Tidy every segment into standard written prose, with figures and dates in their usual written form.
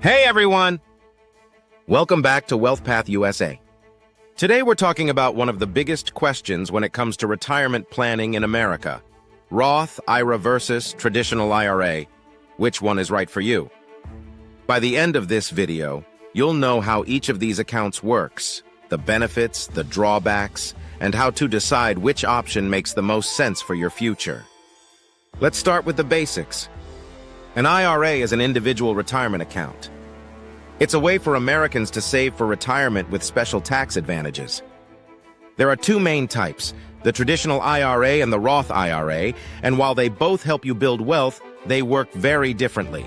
Hey everyone! Welcome back to Wealth Path USA. Today we're talking about one of the biggest questions when it comes to retirement planning in America. Roth IRA versus Traditional IRA. Which one is right for you? By the end of this video, you'll know how each of these accounts works, the benefits, the drawbacks, and how to decide which option makes the most sense for your future. Let's start with the basics. An IRA is an individual retirement account. It's a way for Americans to save for retirement with special tax advantages. There are two main types, the Traditional IRA and the Roth IRA, and while they both help you build wealth, they work very differently.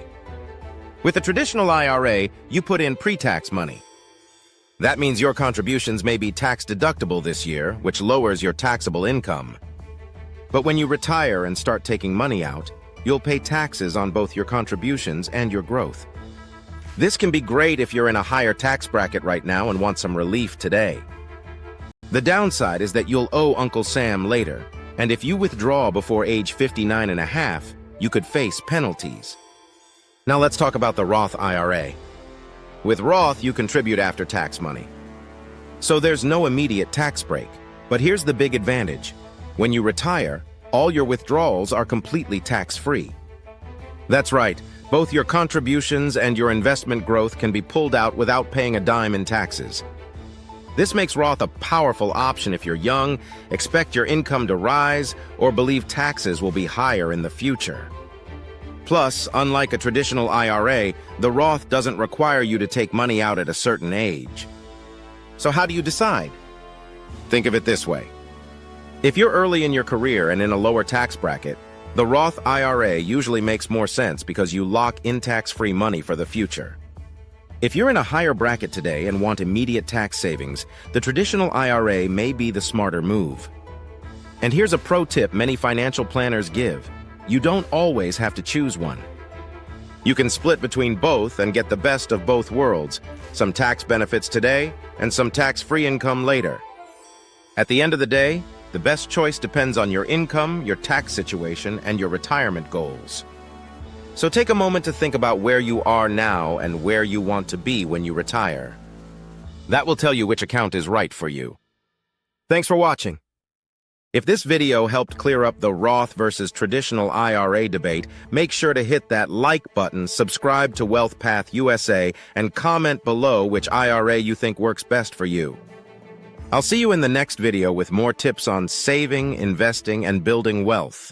With the Traditional IRA, you put in pre-tax money. That means your contributions may be tax-deductible this year, which lowers your taxable income. But when you retire and start taking money out, you'll pay taxes on both your contributions and your growth. This can be great if you're in a higher tax bracket right now and want some relief today. The downside is that you'll owe Uncle Sam later, and if you withdraw before age 59 and a half, you could face penalties. Now let's talk about the Roth IRA. With Roth, you contribute after tax money. So there's no immediate tax break. But here's the big advantage. When you retire, all your withdrawals are completely tax-free. That's right, both your contributions and your investment growth can be pulled out without paying a dime in taxes. This makes Roth a powerful option if you're young, expect your income to rise, or believe taxes will be higher in the future. Plus, unlike a traditional IRA, the Roth doesn't require you to take money out at a certain age. So how do you decide? Think of it this way. If you're early in your career and in a lower tax bracket, the Roth IRA usually makes more sense because you lock in tax-free money for the future. If you're in a higher bracket today and want immediate tax savings, the Traditional IRA may be the smarter move. And here's a pro tip many financial planners give. You don't always have to choose one. You can split between both and get the best of both worlds, some tax benefits today and some tax-free income later. At the end of the day, the best choice depends on your income, your tax situation, and your retirement goals. So take a moment to think about where you are now and where you want to be when you retire. That will tell you which account is right for you. Thanks for watching. If this video helped clear up the Roth versus Traditional IRA debate, make sure to hit that like button, subscribe to Wealth Path USA, and comment below which IRA you think works best for you. I'll see you in the next video with more tips on saving, investing, and building wealth.